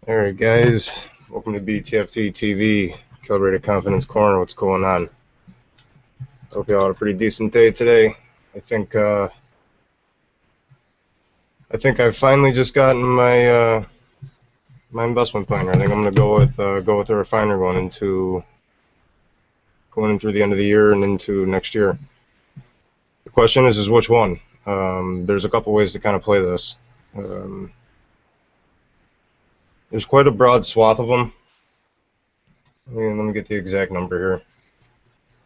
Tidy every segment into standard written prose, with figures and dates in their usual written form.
Alright guys, welcome to BTFDtv, Calibrated Confidence Corner. What's going on? Hope y'all had a pretty decent day today. I think I've finally just gotten my my investment plan. I think I'm gonna go with the refiner going in through the end of the year and into next year. The question is which one? There's a couple ways to kind of play this. There's quite a broad swath of them. Let me get the exact number here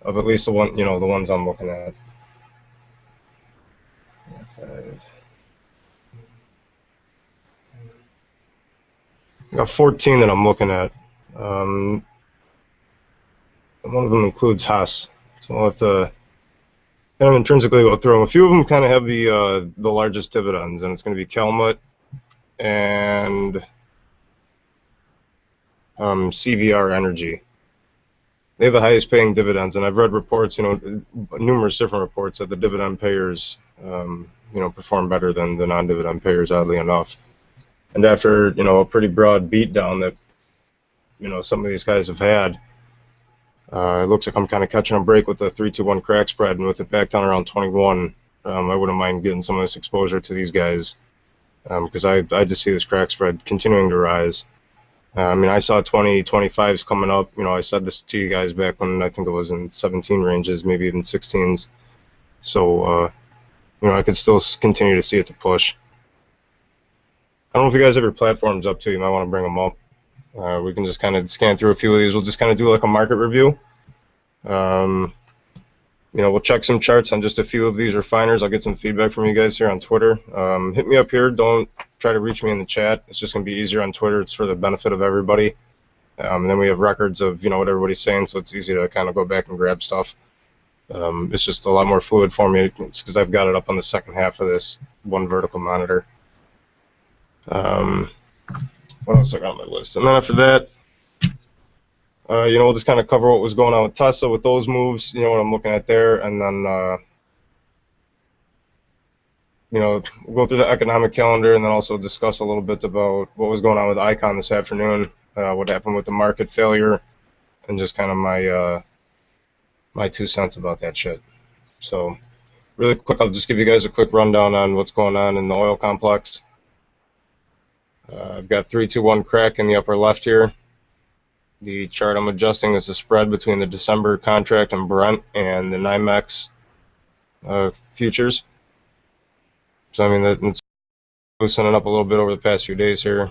of at least the ones I'm looking at. 5. I got 14 that I'm looking at. One of them includes Haas, so I'll have to kind of intrinsically go through them. A few of them kind of have the largest dividends, and it's going to be Calmut and CVR Energy. They have the highest paying dividends, and I've read reports, numerous different reports that the dividend payers, perform better than the non-dividend payers, oddly enough. And after, a pretty broad beatdown that, some of these guys have had, it looks like I'm kind of catching a break with the 3-2-1 crack spread, and with it back down around 21, I wouldn't mind getting some of this exposure to these guys, because I just see this crack spread continuing to rise. I saw 2025s coming up. I said this to you guys back when I think it was in 17 ranges, maybe even 16s. So, I could still continue to see it to push. I don't know if you guys have your platforms up too. You might want to bring them up. We can just kind of scan through a few of these. We'll just kind of do like a market review. We'll check some charts on just a few of these refiners. I'll get some feedback from you guys here on Twitter. Hit me up here. Don't try to reach me in the chat. It's just going to be easier on Twitter. It's for the benefit of everybody. And then we have records of, what everybody's saying, so it's easy to kind of go back and grab stuff. It's just a lot more fluid for me. It's because I've got it up on the second half of this one vertical monitor. What else I got on my list? And then after that, we'll just kind of cover what was going on with Tesla with those moves, what I'm looking at there, and then, we'll go through the economic calendar and then also discuss a little bit about what was going on with Icon this afternoon, what happened with the market failure, and just kind of my 2 cents about that shit. So, really quick, I'll just give you guys a quick rundown on what's going on in the oil complex. I've got 3-2-1 crack in the upper left here. The chart I'm adjusting is the spread between the December contract and Brent and the NYMEX futures. So it's loosening up a little bit over the past few days here.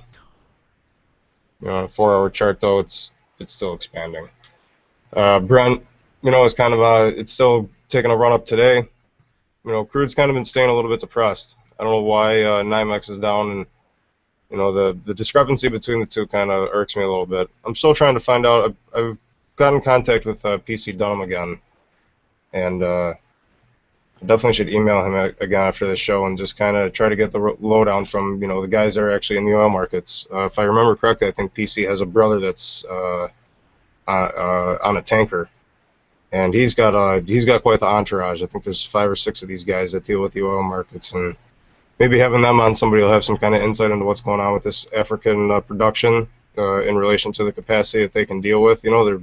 On a 4-hour chart though, it's still expanding. Brent, is kind of it's still taking a run up today. Crude's kind of been staying a little bit depressed. I don't know why NYMEX is down, and the discrepancy between the two kind of irks me a little bit. I'm still trying to find out. I've got in contact with PC Dunham again, and I definitely should email him again after the show and just kind of try to get the lowdown from the guys that are actually in the oil markets. If I remember correctly, I think PC has a brother that's on a tanker, and he's got quite the entourage. I think there's 5 or 6 of these guys that deal with the oil markets, and maybe having them on, somebody will have some kind of insight into what's going on with this African production in relation to the capacity that they can deal with. They're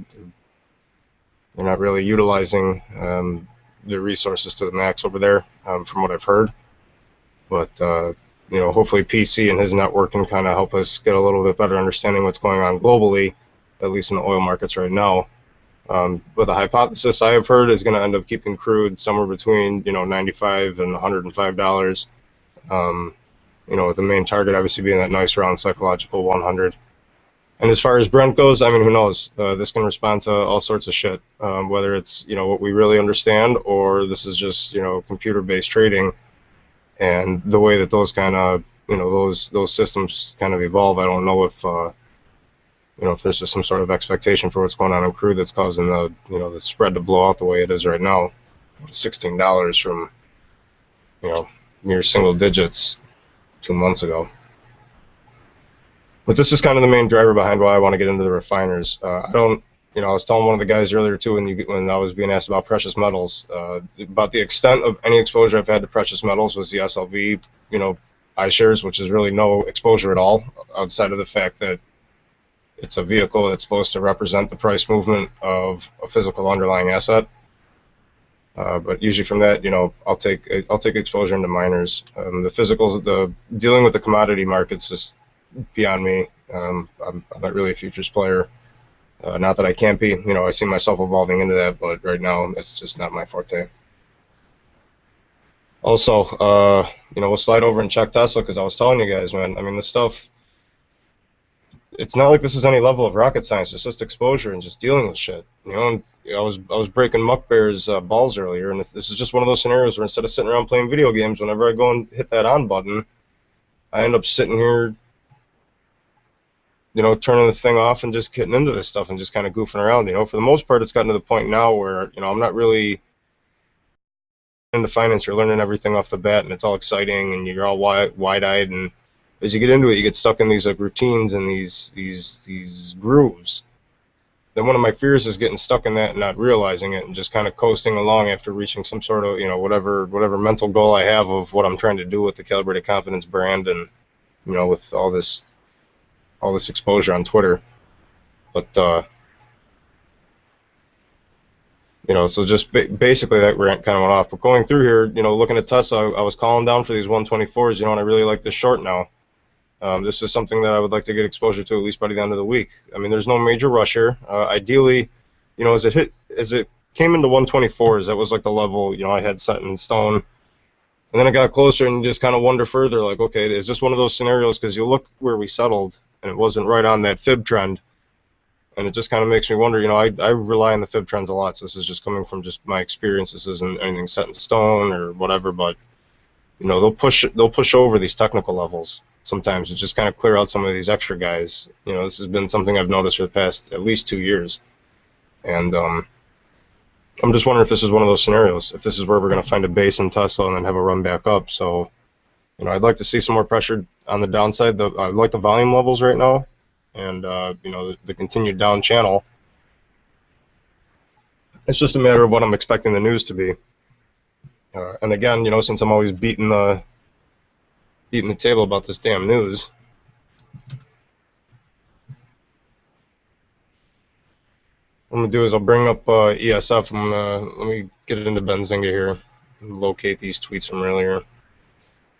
not really utilizing their resources to the max over there, from what I've heard. But hopefully PC and his network can kind of help us get a little bit better understanding what's going on globally, at least in the oil markets right now. But the hypothesis I have heard is going to end up keeping crude somewhere between $95 and $105. With the main target obviously being that nice round psychological 100. And as far as Brent goes, who knows? This can respond to all sorts of shit, whether it's what we really understand, or this is just computer-based trading, and the way that those kind of those systems kind of evolve. I don't know if if there's just some sort of expectation for what's going on in crude that's causing the the spread to blow out the way it is right now. $16 from near single digits 2 months ago. But this is kind of the main driver behind why I want to get into the refiners. I was telling one of the guys earlier too when I was being asked about precious metals, about the extent of any exposure I've had to precious metals was the SLV, iShares, which is really no exposure at all, outside of the fact that It's a vehicle that's supposed to represent the price movement of a physical underlying asset. But usually from that, I'll take exposure into miners. The physicals, the dealing with the commodity markets, just beyond me. I'm not really a futures player. Not that I can't be. I see myself evolving into that, but right now it's just not my forte. Also, we'll slide over and check Tesla because I was telling you guys, man. I mean, this stuff. It's not like this is any level of rocket science. It's just exposure and just dealing with shit. And I was breaking Muck Bear's balls earlier, and this is just one of those scenarios where instead of sitting around playing video games, whenever I go and hit that on button, I end up sitting here, turning the thing off and just getting into this stuff and just kind of goofing around. For the most part, it's gotten to the point now where I'm not really into finance. You're learning everything off the bat, and it's all exciting, and you're all wide-eyed, and as you get into it, you get stuck in these like routines and these grooves. Then one of my fears is getting stuck in that and not realizing it and just kind of coasting along after reaching some sort of whatever mental goal I have of what I'm trying to do with the Calibrated Confidence brand and with all this exposure on Twitter. But so just basically that rant kind of went off. But going through here, looking at Tesla, I was calling down for these 124s, and I really like this short now. This is something that I would like to get exposure to at least by the end of the week. I mean, there's no major rush here. Ideally, as it came into 124s, that was like the level, I had set in stone. And then it got closer and you just kind of wonder further, like, okay, is this one of those scenarios? Because you look where we settled, and it wasn't right on that fib trend. And it just kind of makes me wonder, I rely on the fib trends a lot, so this is just coming from just my experience. This isn't anything set in stone or whatever, but, they'll push over these technical levels sometimes to just kind of clear out some of these extra guys. This has been something I've noticed for the past at least 2 years. And I'm just wondering if this is one of those scenarios, if this is where we're going to find a base in Tesla and then have a run back up. So, I'd like to see some more pressure on the downside. I like the volume levels right now, and the continued down channel. It's just a matter of what I'm expecting the news to be. And again, since I'm always beating the table about this damn news, what I'm gonna do is I'll bring up ESF. Let me get into Benzinga here and locate these tweets from earlier.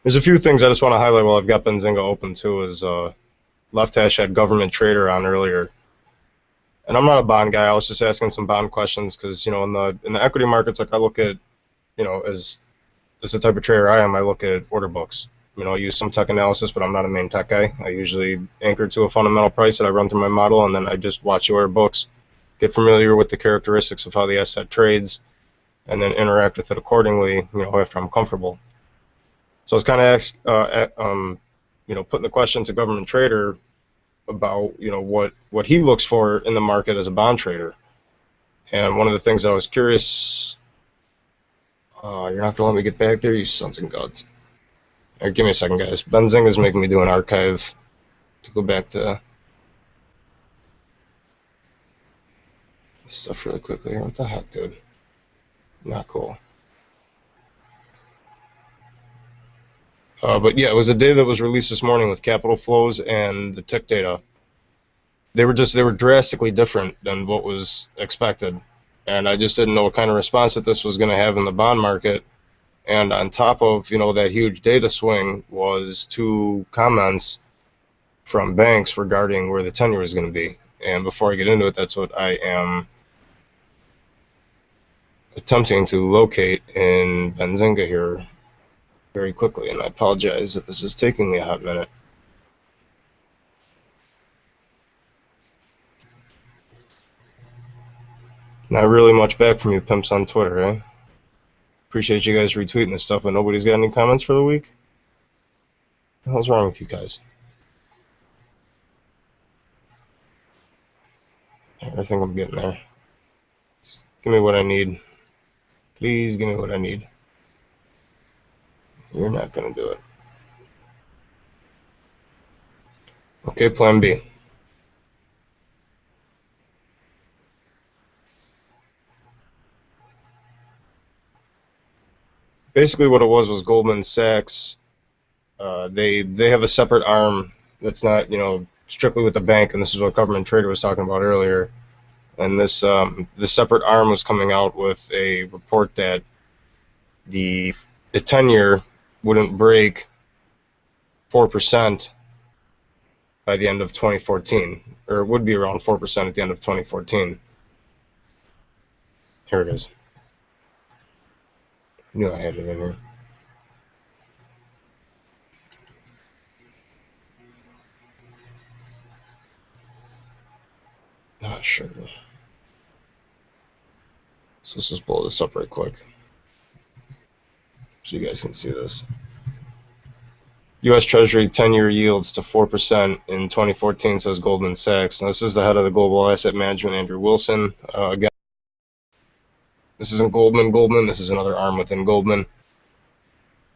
There's a few things I just want to highlight while I've got Benzinga open too. Is Left Hash had government trader on earlier, and I'm not a bond guy. I was just asking some bond questions because in the equity markets, like I look at as the type of trader I am, I look at order books. I use some tech analysis, but I'm not a main tech guy. I usually anchor to a fundamental price that I run through my model, and then I just watch the order books, get familiar with the characteristics of how the asset trades, and then interact with it accordingly, after I'm comfortable. So I was kind of putting the question to government trader about, what he looks for in the market as a bond trader. And one of the things that I was curious, you're not gonna let me get back there, you sons and gods. All right, give me a second, guys. Benzinga is making me do an archive to go back to this stuff really quickly here. What the heck, dude? Not cool. But yeah, it was the data that was released this morning with capital flows and the tick data. They were drastically different than what was expected, and I just didn't know what kind of response that this was going to have in the bond market. And on top of that huge data swing was 2 comments from banks regarding where the 10-year is going to be. And before I get into it, that's what I am attempting to locate in Benzinga here very quickly, and I apologize that this is taking me a hot minute. Not really much back from you pimps on Twitter, eh? Appreciate you guys retweeting this stuff, but nobody's got any comments for the week? What the hell's wrong with you guys? I think I'm getting there. Just give me what I need. Please give me what I need. You're not gonna do it. Okay, plan B. Basically what it was Goldman Sachs, they have a separate arm that's not, strictly with the bank, and this is what Government Trader was talking about earlier. And this separate arm was coming out with a report that the 10-year wouldn't break 4% by the end of 2014, or it would be around 4% at the end of 2014. Here it is. I knew I had it in here. Ah, sure. So let's just blow this up right quick so you guys can see this. U.S. Treasury 10-year yields to 4% in 2014, says Goldman Sachs. Now, this is the head of the global asset management, Andrew Wilson. Again, this isn't Goldman. This is another arm within Goldman.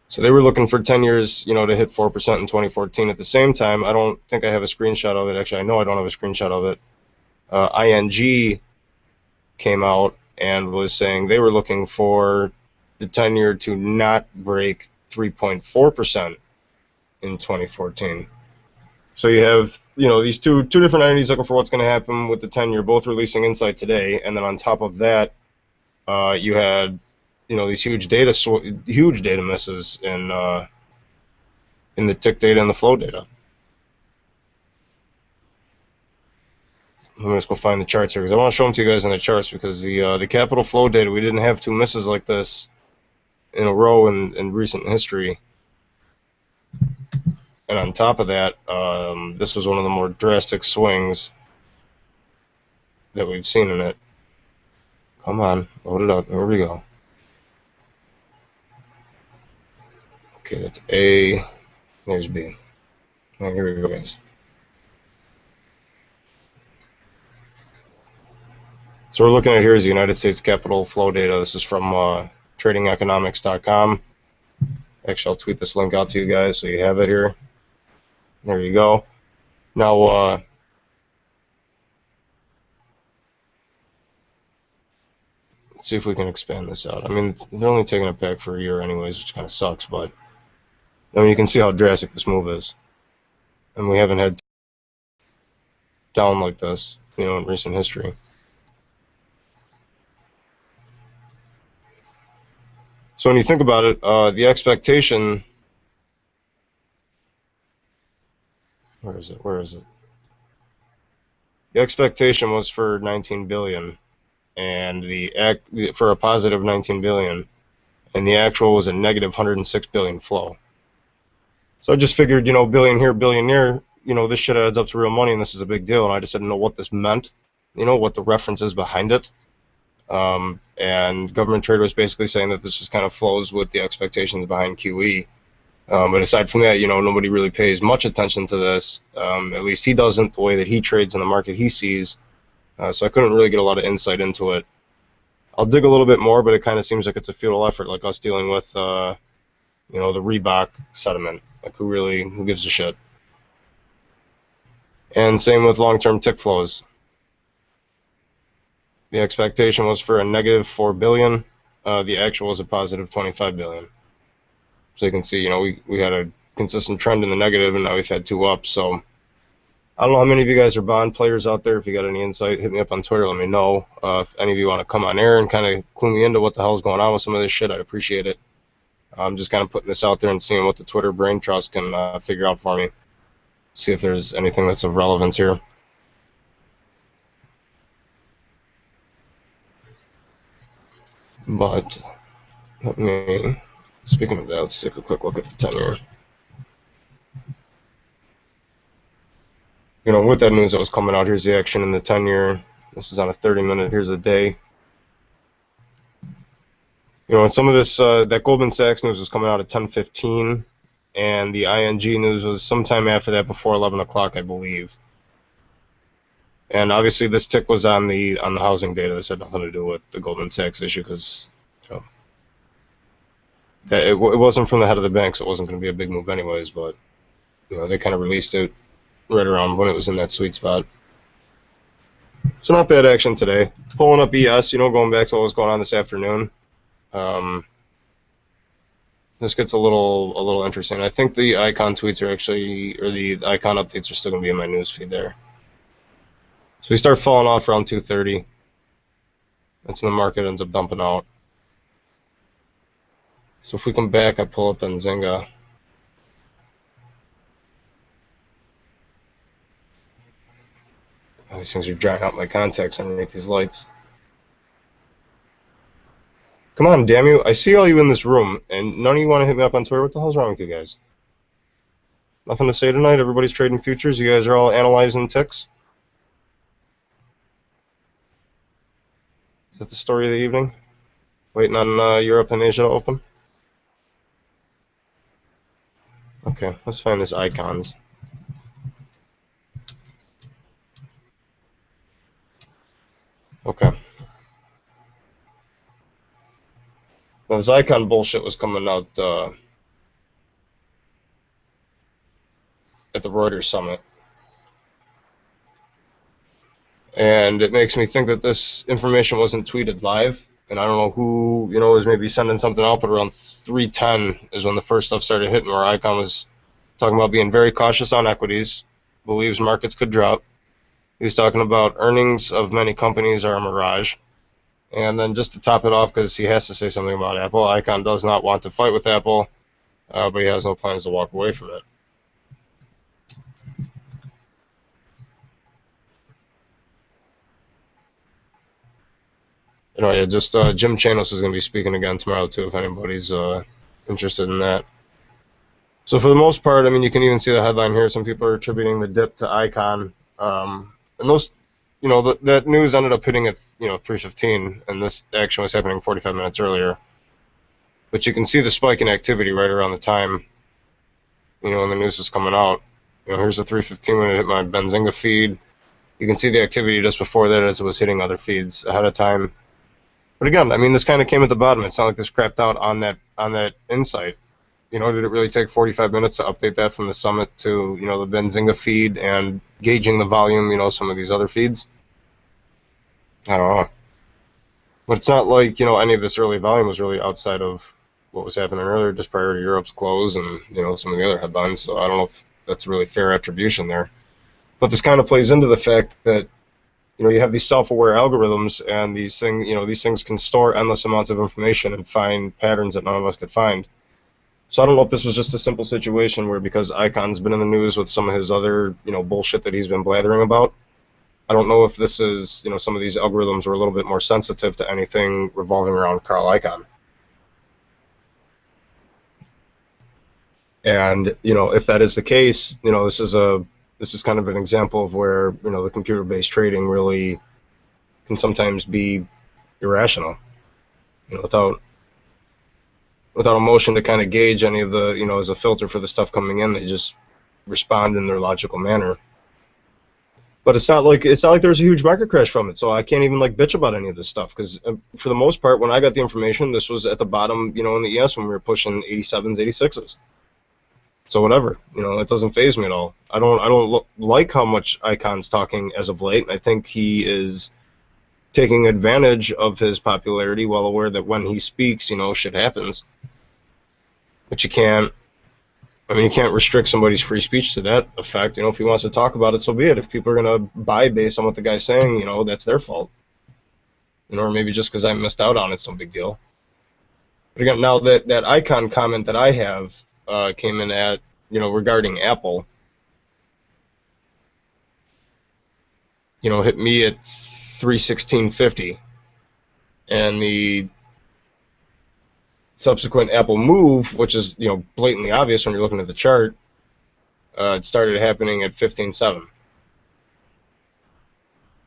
So they were looking for 10 years, to hit 4% in 2014. At the same time, I don't think I have a screenshot of it. Actually, I know I don't have a screenshot of it. ING came out and was saying they were looking for the 10-year to not break 3.4% in 2014. So you have, these two different entities looking for what's going to happen with the 10-year, both releasing insight today, and then on top of that, you had, these huge data misses in the tick data and the flow data. Let me just go find the charts here because I want to show them to you guys in the charts, because the capital flow data, we didn't have two misses like this in a row in recent history. And on top of that, this was one of the more drastic swings that we've seen in it. Come on, load it up. Here we go. Okay, that's A. There's B. And here we go, guys. So we're looking at here is the United States capital flow data. This is from tradingeconomics.com. Actually, I'll tweet this link out to you guys so you have it here. There you go. Now, let's see if we can expand this out. I mean, they're only taking it back for a year anyways, which kind of sucks, but I mean, you can see how drastic this move is. And we haven't had down like this, in recent history. So when you think about it, the expectation, where is it? The expectation was for 19 billion, and for a positive 19 billion, and the actual was a negative 106 billion flow. So I just figured, billion here, billion there, this shit adds up to real money, and this is a big deal, and I just didn't know what this meant, what the reference is behind it. And Government Trader was basically saying that this just kind of flows with the expectations behind QE. But aside from that, nobody really pays much attention to this. At least he doesn't, the way that he trades in the market he sees. So I couldn't really get a lot of insight into it. I'll dig a little bit more, but it kind of seems like it's a futile effort, like us dealing with, the Reebok sediment. Like, who gives a shit? And same with long-term tick flows. The expectation was for a negative 4 billion. The actual was a positive 25 billion. So you can see, we had a consistent trend in the negative, and now we've had two up. So I don't know how many of you guys are bond players out there. If you got any insight, hit me up on Twitter. Let me know. If any of you want to come on air and kind of clue me into what the hell's going on with some of this shit, I'd appreciate it. I'm just kind of putting this out there and seeing what the Twitter brain trust can figure out for me. See if there's anything that's of relevance here. But let me, speaking of that, let's take a quick look at the 10-year. With that news that was coming out, here's the action in the 10-year. This is on a 30-minute. Here's a day. And some of this, that Goldman Sachs news was coming out at 10:15, and the ING news was sometime after that, before 11 o'clock, I believe. And obviously, this tick was on the housing data. This had nothing to do with the Goldman Sachs issue, because it wasn't from the head of the bank, so it wasn't going to be a big move anyways. But they kind of released it right around when it was in that sweet spot. So not bad action today. Pulling up ES, going back to what was going on this afternoon. This this gets a little interesting. I think the icon tweets are actually, or the icon updates are still going to be in my newsfeed there. So we start falling off around 230. That's when the market ends up dumping out. So if we come back, I pull up Benzinga. Oh, these things are drying out my contacts underneath these lights. Come on, damn you. I see all you in this room, and none of you want to hit me up on Twitter. What the hell's wrong with you guys? Nothing to say tonight? Everybody's trading futures? You guys are all analyzing ticks? Is that the story of the evening? Waiting on Europe and Asia to open? Okay, let's find this icons. Okay. Now, this icon bullshit was coming out at the Reuters summit. And it makes me think that this information wasn't tweeted live. And I don't know who, was maybe sending something out, but around 3:10 is when the first stuff started hitting, where Icon was talking about being very cautious on equities, believes markets could drop. He's talking about earnings of many companies are a mirage. And then just to top it off, because he has to say something about Apple, Icon does not want to fight with Apple, but he has no plans to walk away from it. Anyway, just Jim Chanos is going to be speaking again tomorrow, too, if anybody's interested in that. So for the most part, I mean, you can even see the headline here. Some people are attributing the dip to Icon. And those, that news ended up hitting at, 3:15, and this action was happening 45 minutes earlier. But you can see the spike in activity right around the time, when the news was coming out. Here's the 3:15 when it hit my Benzinga feed. You can see the activity just before that as it was hitting other feeds ahead of time. But again, I mean, this kind of came at the bottom. It's not like this crapped out on that insight. Did it really take 45 minutes to update that from the summit to, the Benzinga feed and gauging the volume, some of these other feeds? I don't know. But it's not like, any of this early volume was really outside of what was happening earlier, just prior to Europe's close and, some of the other headlines. So I don't know if that's a really fair attribution there. But this kind of plays into the fact that, you have these self-aware algorithms, and these things can store endless amounts of information and find patterns that none of us could find. So I don't know if this was just a simple situation where, because Icon's been in the news with some of his other, bullshit that he's been blathering about, I don't know if this is, some of these algorithms were a little bit more sensitive to anything revolving around Carl Icahn. And, if that is the case, this is kind of an example of where, the computer-based trading really can sometimes be irrational, without a motion to kind of gauge any of the, as a filter for the stuff coming in. They just respond in their logical manner. But it's not like there's a huge market crash from it, so I can't even bitch about any of this stuff, because for the most part, when I got the information, this was at the bottom, in the ES when we were pushing 87s, 86s. So whatever, it doesn't faze me at all. I don't like how much Icon's talking as of late. I think he is taking advantage of his popularity, well aware that when he speaks, shit happens. But you can't restrict somebody's free speech to that effect. If he wants to talk about it, so be it. If people are going to buy based on what the guy's saying, that's their fault. Or maybe just because I missed out on it, it's no big deal. But again, now that Icon comment that I have came in at, regarding Apple, hit me at 316.50, and the subsequent Apple move, which is, blatantly obvious when you're looking at the chart, it started happening at 15.7.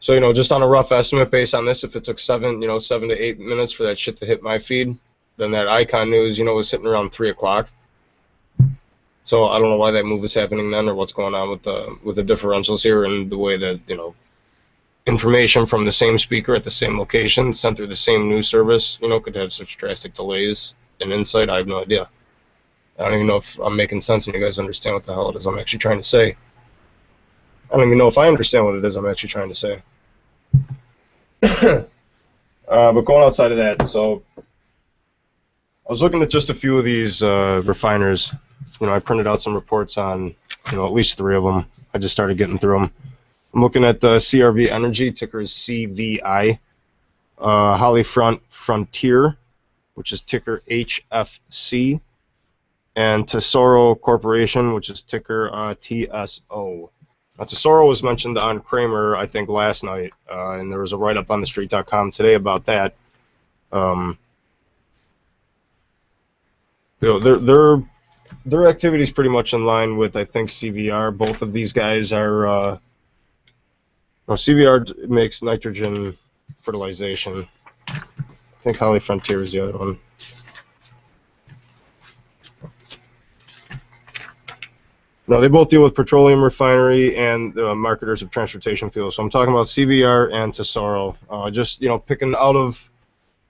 So, just on a rough estimate based on this, if it took 7 to 8 minutes for that shit to hit my feed, then that Icon news, was sitting around 3 o'clock. So I don't know why that move is happening then, or what's going on with the differentials here, and the way that, information from the same speaker at the same location sent through the same news service, could have such drastic delays in insight. I have no idea. I don't even know if I'm making sense and you guys understand what the hell it is I'm actually trying to say. I don't even know if I understand what it is I'm actually trying to say. But going outside of that, so I was looking at just a few of these refiners. I printed out some reports on, at least 3 of them. I just started getting through them. I'm looking at CRV Energy, ticker is CVI. Hollyfront Frontier, which is ticker HFC. And Tesoro Corporation, which is ticker TSO. Now, Tesoro was mentioned on Kramer, I think, last night, and there was a write-up on TheStreet.com today about that. Their activity is pretty much in line with, I think, CVR. Both of these guys are. CVR makes nitrogen fertilization. I think Holly Frontier is the other one. No, they both deal with petroleum refinery and marketers of transportation fuels. So I'm talking about CVR and Tesoro. Just picking out of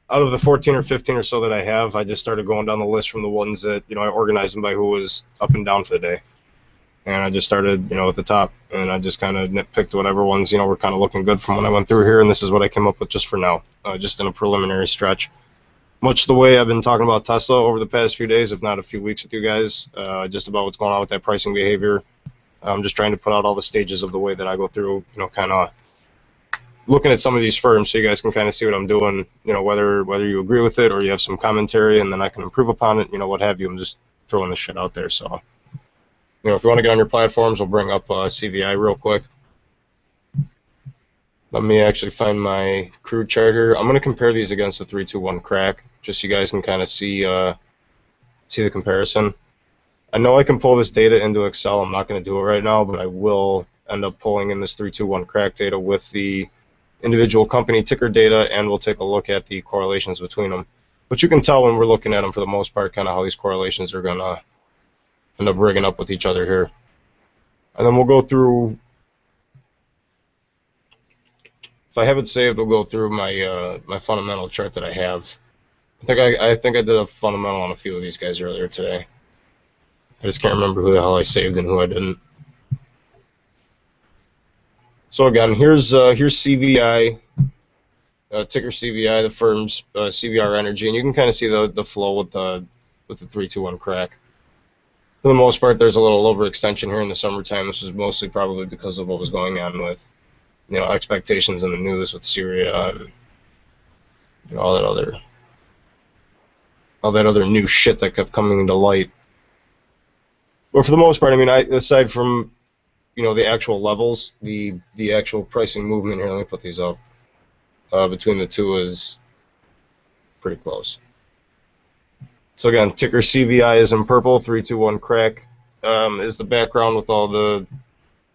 the 14 or 15 or so that I have, I just started going down the list from the ones that I organized them by who was up and down for the day, and I just started at the top, and I just kind of nitpicked whatever ones were kind of looking good from when I went through here, and this is what I came up with just for now, just in a preliminary stretch. Much the way I've been talking about Tesla over the past few days, if not a few weeks with you guys, just about what's going on with that pricing behavior. I'm just trying to put out all the stages of the way that I go through, kind of looking at some of these firms so you guys can kind of see what I'm doing, whether you agree with it or you have some commentary, and then I can improve upon it, what have you. I'm just throwing this shit out there. So, if you want to get on your platforms, we'll bring up CVI real quick. Let me actually find my crude chart here. I'm going to compare these against the 321 crack, just so you guys can kind of see the comparison. I know I can pull this data into Excel. I'm not going to do it right now, but I will end up pulling in this 321 crack data with the individual company ticker data, and we'll take a look at the correlations between them. But you can tell when we're looking at them, for the most part, kind of how these correlations are going to end up rigging up with each other here. And then we'll go through. If I have it saved, we'll go through my my fundamental chart that I have. I think I did a fundamental on a few of these guys earlier today. I just can't remember who the hell I saved and who I didn't. So again, here's CVI, ticker CVI, the firm's CVR Energy, and you can kind of see the flow with the 321 crack. For the most part, there's a little overextension here in the summertime. This was mostly probably because of what was going on with expectations in the news with Syria and all that other new shit that kept coming into light. But for the most part, I mean, aside from the actual levels, the actual pricing movement here, let me put these up, between the two is pretty close. So again, ticker CVI is in purple, 321 crack is the background with all the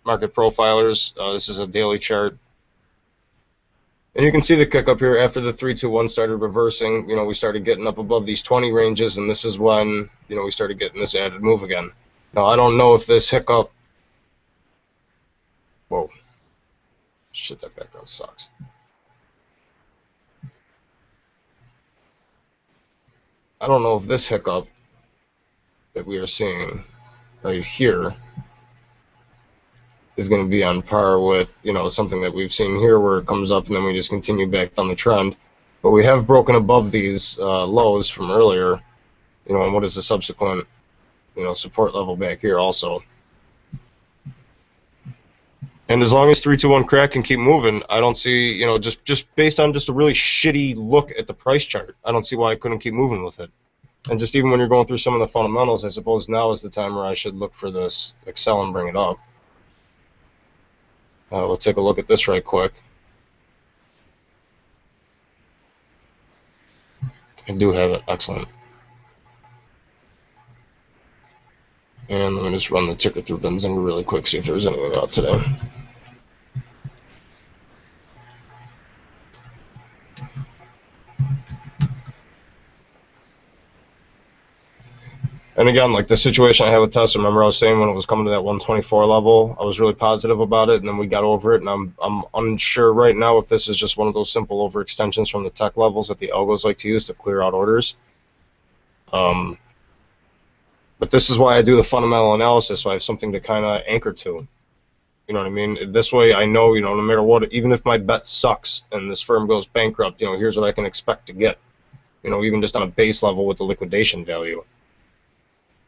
market profilers. This is a daily chart. And you can see the kick up here after the 321 started reversing. We started getting up above these 20 ranges, and this is when we started getting this added move again. Now I don't know if this hiccup. Whoa, shit! That background sucks. I don't know if this hiccup that we are seeing right here is going to be on par with something that we've seen here, where it comes up and then we just continue back down the trend. But we have broken above these lows from earlier, and what is the subsequent support level back here also. And as long as 321 crack can keep moving, I don't see, just based on just a really shitty look at the price chart, I don't see why I couldn't keep moving with it. And just even when you're going through some of the fundamentals, I suppose now is the time where I should look for this Excel and bring it up. We'll take a look at this right quick. I do have it. Excellent. And let me just run the ticker through Benzinga really quick, see if there's anything out today. And again, like the situation I had with Tesla, remember I was saying when it was coming to that 124 level, I was really positive about it, and then we got over it, and I'm unsure right now if this is just one of those simple overextensions from the tech levels that the algos like to use to clear out orders. But this is why I do the fundamental analysis, so I have something to kind of anchor to. You know what I mean? This way I know, no matter what, even if my bet sucks and this firm goes bankrupt, here's what I can expect to get. even just on a base level with the liquidation value.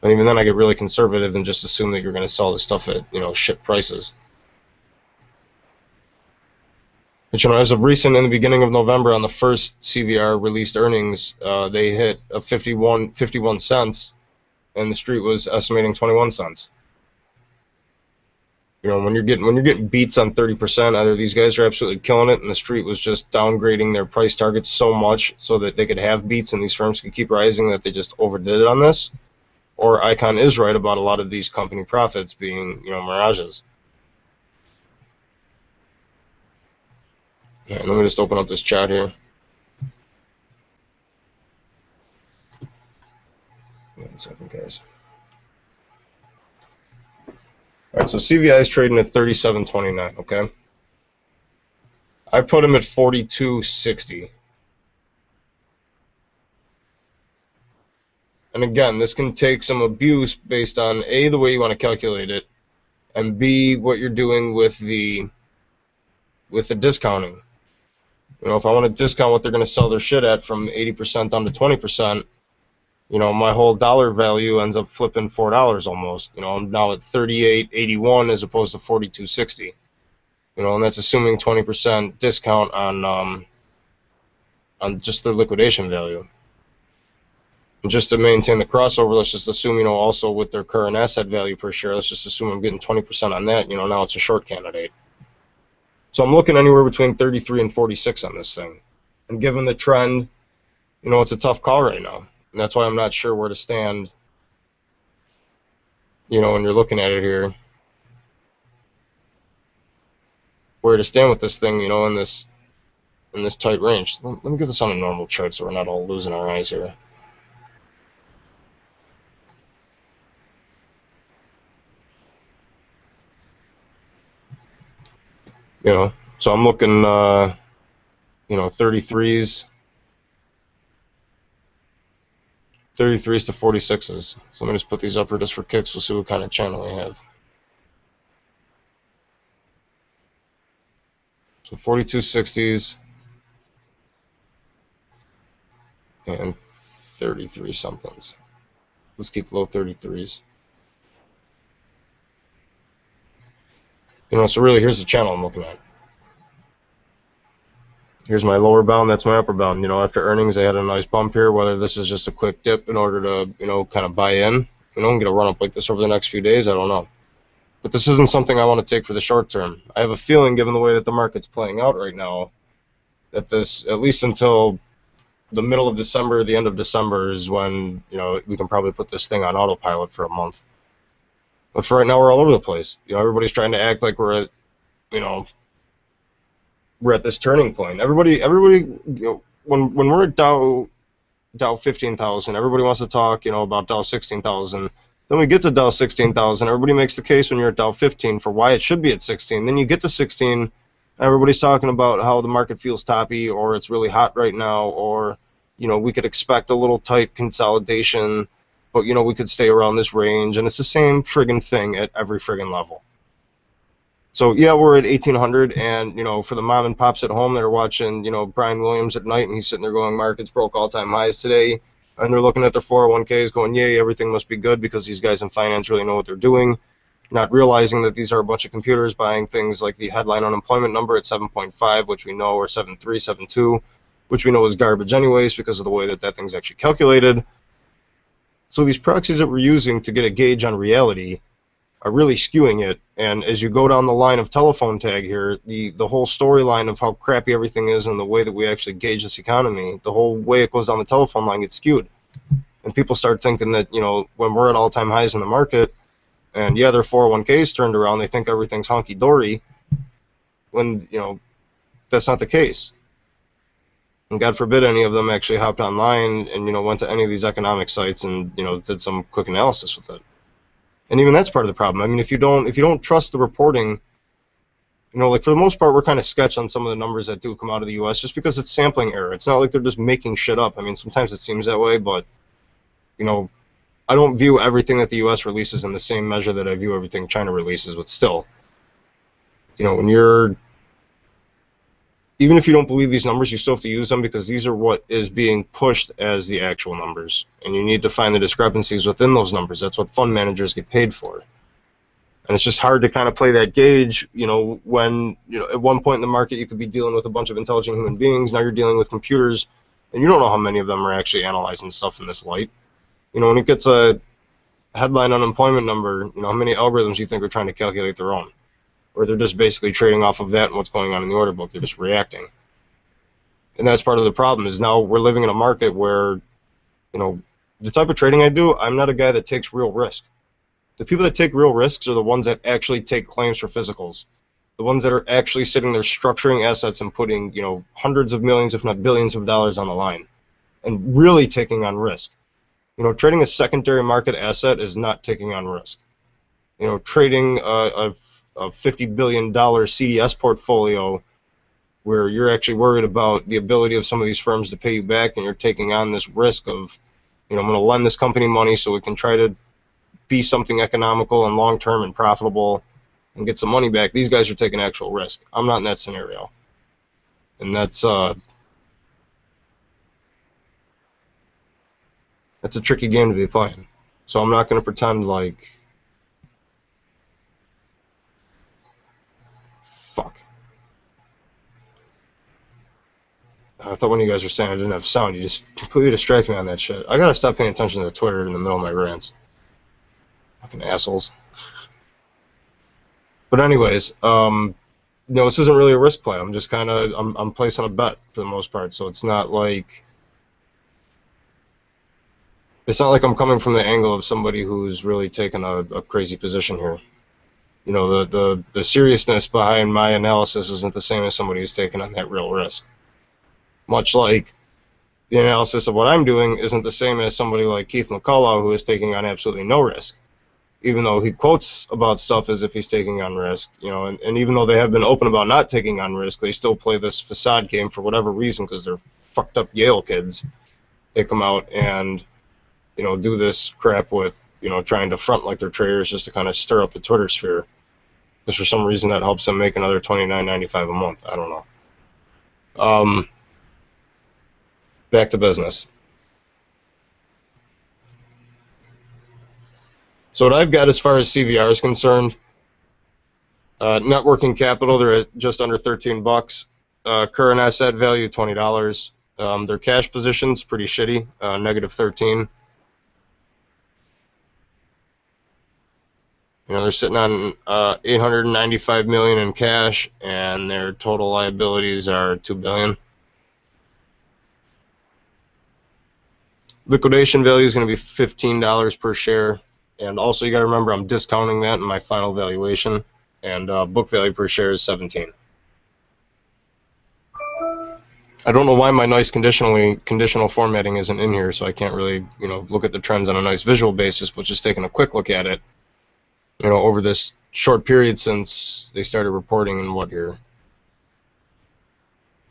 And even then I get really conservative and just assume that you're going to sell this stuff at, shit prices. But, as of recent, in the beginning of November, on the first CVR released earnings, they hit a 51 cents, and the street was estimating 21 cents. When you're getting beats on 30%, either these guys are absolutely killing it, and the street was just downgrading their price targets so much so that they could have beats and these firms could keep rising, that they just overdid it on this, or Icon is right about a lot of these company profits being, mirages. Let me just open up this chat here. 1 second, guys. All right, so CVI is trading at 37.29. Okay, I put him at 42.60. And again, this can take some abuse based on A, the way you want to calculate it, and B, what you're doing with the discounting. If I want to discount what they're going to sell their shit at from 80% down to 20%, my whole dollar value ends up flipping $4 almost. I'm now at 38.81 as opposed to 42.60. And that's assuming 20% discount on just the liquidation value. And just to maintain the crossover, let's just assume, also with their current asset value per share, let's just assume I'm getting 20% on that. Now it's a short candidate. So I'm looking anywhere between 33 and 46 on this thing. And given the trend, it's a tough call right now. And that's why I'm not sure where to stand, when you're looking at it here. Where to stand with this thing, in this tight range. Let me get this on a normal chart so we're not all losing our eyes here. So I'm looking, 33s to 46s. So let me just put these up here just for kicks. We'll see what kind of channel we have. So 42.60s and 33 somethings. Let's keep low 33s. So really, here's the channel I'm looking at. Here's my lower bound, that's my upper bound. After earnings, they had a nice bump here. Whether this is just a quick dip in order to, kind of buy in, and get a run up like this over the next few days, I don't know. But this isn't something I want to take for the short term. I have a feeling, given the way that the market's playing out right now, that this, at least until the middle of December, the end of December, is when, we can probably put this thing on autopilot for a month. But for right now, we're all over the place. Everybody's trying to act like we're at, we're at this turning point. Everybody, when we're at Dow 15,000, everybody wants to talk, about Dow 16,000. Then we get to Dow 16,000. Everybody makes the case when you're at Dow 15 for why it should be at 16. Then you get to 16, everybody's talking about how the market feels toppy, or it's really hot right now, or we could expect a little tight consolidation, but we could stay around this range, and it's the same friggin' thing at every friggin' level. So yeah, we're at 1800, and for the mom and pops at home that are watching, Brian Williams at night, and he's sitting there going, markets broke all-time highs today, and they're looking at their 401ks going, yay, everything must be good because these guys in finance really know what they're doing, not realizing that these are a bunch of computers buying things like the headline unemployment number at 7.5, which we know, or 7.3, 7.2, which we know is garbage anyways because of the way that that thing's actually calculated. So these proxies that we're using to get a gauge on reality are really skewing it. And as you go down the line of telephone tag here, the whole storyline of how crappy everything is and the way that we actually gauge this economy, the whole way it goes down the telephone line gets skewed. And people start thinking that, when we're at all-time highs in the market, and yeah, their 401ks turned around, they think everything's honky-dory, when, that's not the case. And God forbid any of them actually hopped online and, went to any of these economic sites and, did some quick analysis with it. And even that's part of the problem. I mean, if you don't trust the reporting, like for the most part, we're kind of sketch on some of the numbers that do come out of the U.S. just because it's sampling error. It's not like they're just making shit up. I mean, sometimes it seems that way, but, I don't view everything that the U.S. releases in the same measure that I view everything China releases, but still, when you're even if you don't believe these numbers, you still have to use them because these are what is being pushed as the actual numbers. And you need to find the discrepancies within those numbers. That's what fund managers get paid for. And it's just hard to kind of play that gauge, when, at one point in the market you could be dealing with a bunch of intelligent human beings. Now you're dealing with computers, and you don't know how many of them are actually analyzing stuff in this light. When it gets a headline unemployment number, how many algorithms you think are trying to calculate their own? Or they're just basically trading off of that and what's going on in the order book. They're just reacting. And that's part of the problem, is now we're living in a market where, the type of trading I do, I'm not a guy that takes real risk. The people that take real risks are the ones that actually take claims for physicals. The ones that are actually sitting there structuring assets and putting, hundreds of millions, if not billions of dollars on the line, and really taking on risk. Trading a secondary market asset is not taking on risk. Trading a $50 billion CDS portfolio where you're actually worried about the ability of some of these firms to pay you back, and you're taking on this risk of, I'm going to lend this company money so we can try to be something economical and long-term and profitable and get some money back. These guys are taking actual risk. I'm not in that scenario. And that's a tricky game to be playing. So I'm not going to pretend like... Fuck. I thought when you guys were saying I didn't have sound, you just completely distract me on that shit. I gotta stop paying attention to Twitter in the middle of my rants. Fucking assholes. But anyways, this isn't really a risk play. I'm just kind of, I'm placing a bet for the most part. So it's not like I'm coming from the angle of somebody who's really taken a crazy position here. The seriousness behind my analysis isn't the same as somebody who's taken on that real risk. Much like the analysis of what I'm doing isn't the same as somebody like Keith McCullough, who is taking on absolutely no risk. Even though he quotes about stuff as if he's taking on risk, and even though they have been open about not taking on risk, they still play this facade game for whatever reason, because they're fucked up Yale kids. They come out and, do this crap with, trying to front like they're traders just to kind of stir up the Twitter sphere. Because for some reason that helps them make another $29.95 a month. I don't know. Back to business. So what I've got as far as CVR is concerned, net working capital, they're at just under 13 bucks. Current asset value, $20. Their cash position's pretty shitty, negative 13. They're sitting on $895 million in cash, and their total liabilities are $2 billion. Liquidation value is going to be $15 per share. And also, you got to remember, I'm discounting that in my final valuation, and book value per share is 17. I don't know why my nice conditional formatting isn't in here, so I can't really, look at the trends on a nice visual basis. But just taking a quick look at it, over this short period since they started reporting in what year,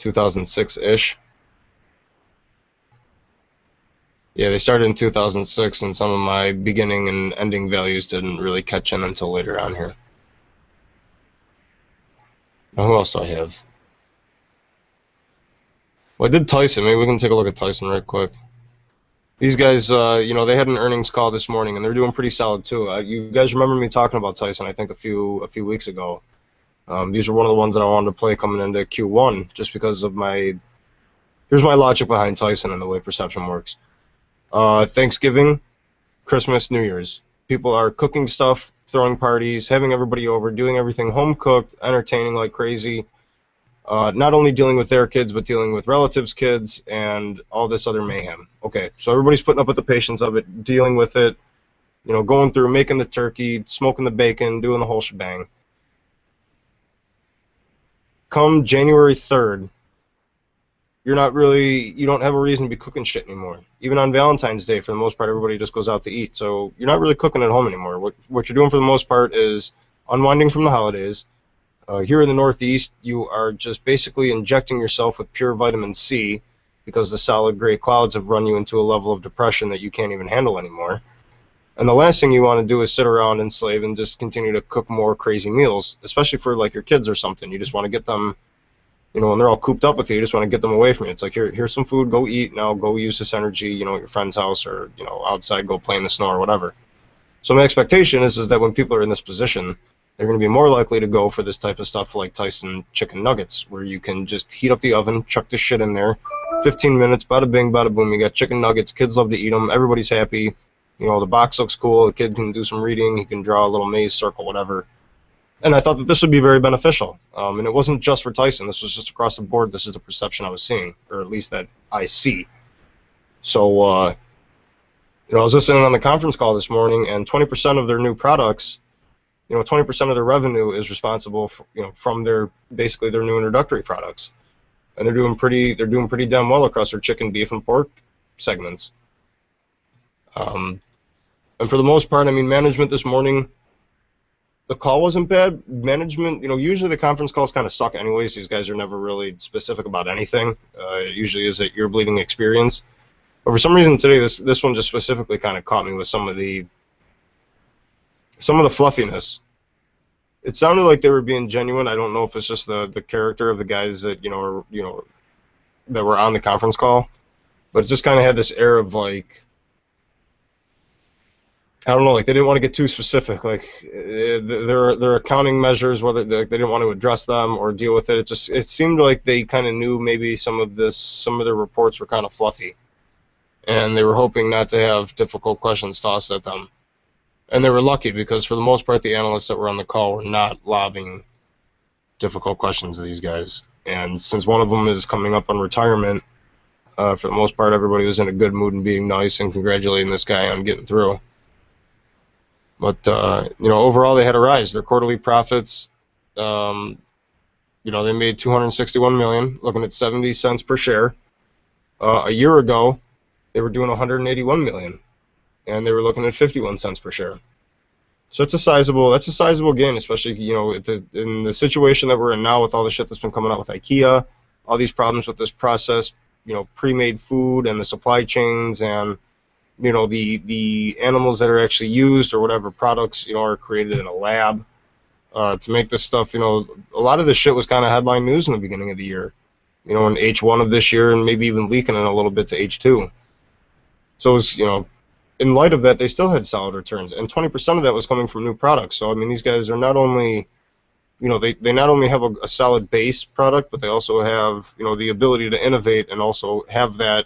2006-ish. Yeah, they started in 2006, and some of my beginning and ending values didn't really catch in until later on here. Now, who else do I have? Well, I did Tyson. Maybe we can take a look at Tyson right quick. These guys, they had an earnings call this morning, and they're doing pretty solid too. You guys remember me talking about Tyson, I think, a few weeks ago. These are one of the ones that I wanted to play coming into Q1, just because of my... Here's my logic behind Tyson and the way perception works. Thanksgiving, Christmas, New Year's. People are cooking stuff, throwing parties, having everybody over, doing everything home cooked, entertaining like crazy. Not only dealing with their kids, but dealing with relatives' kids and all this other mayhem. Okay, so everybody's putting up with the patience of it, dealing with it, going through, making the turkey, smoking the bacon, doing the whole shebang. Come January 3rd, you don't have a reason to be cooking shit anymore. Even on Valentine's Day, for the most part, everybody just goes out to eat. So you're not really cooking at home anymore. What you're doing for the most part is unwinding from the holidays. Here in the Northeast, you are just basically injecting yourself with pure vitamin C because the solid gray clouds have run you into a level of depression that you can't even handle anymore. And the last thing you want to do is sit around and slave and just continue to cook more crazy meals, especially for like your kids or something. You just want to get them You know, when they're all cooped up with you, you just want to get them away from you. It's like, here's some food, go eat, now go use this energy, you know, at your friend's house, or, you know, outside, go play in the snow or whatever. So my expectation is that when people are in this position, they're going to be more likely to go for this type of stuff like Tyson chicken nuggets, where you can just heat up the oven, chuck the shit in there, 15 minutes, bada bing, bada boom, you got chicken nuggets, kids love to eat them, everybody's happy, you know, the box looks cool, the kid can do some reading, he can draw a little maze circle, whatever. And I thought that this would be very beneficial. And it wasn't just for Tyson. This was just across the board. This is the perception I was seeing, or at least that I see. So, you know, I was listening on the conference call this morning, and 20% of their new products, you know, 20% of their revenue is responsible for, you know, from their, basically their new introductory products. And they're doing pretty damn well across their chicken, beef, and pork segments. And for the most part, I mean, management this morning, the call wasn't bad. Management, you know, usually the conference calls kind of suck anyways. These guys are never really specific about anything. It usually is an ear-bleeding experience. But for some reason today, this one just specifically kind of caught me with some of the fluffiness. It sounded like they were being genuine. I don't know if it's just the character of the guys that, you know, that were on the conference call, but it just kind of had this air of like, I don't know, like they didn't want to get too specific. Like their accounting measures, whether they didn't want to address them or deal with it. It seemed like they kind of knew maybe some of their reports were kind of fluffy, and they were hoping not to have difficult questions tossed at them. And they were lucky, because for the most part, the analysts that were on the call were not lobbing difficult questions to these guys. And since one of them is coming up on retirement, for the most part, everybody was in a good mood and being nice and congratulating this guy on getting through. But, you know, overall, they had a rise. Their quarterly profits, you know, they made $261 million, looking at 70 cents per share. A year ago, they were doing $181 million, and they were looking at 51 cents per share. So that's a sizable gain, especially, you know, in the situation that we're in now with all the shit that's been coming out with IKEA, all these problems with this processed, you know, pre-made food and the supply chains, and you know, the animals that are actually used or whatever products, you know, are created in a lab to make this stuff. You know, a lot of this shit was kind of headline news in the beginning of the year, you know, in H1 of this year, and maybe even leaking in a little bit to H2. So it was, you know, in light of that, they still had solid returns, and 20% of that was coming from new products. So I mean, these guys are not only, you know, they not only have a solid base product, but they also have, you know, the ability to innovate and also have that,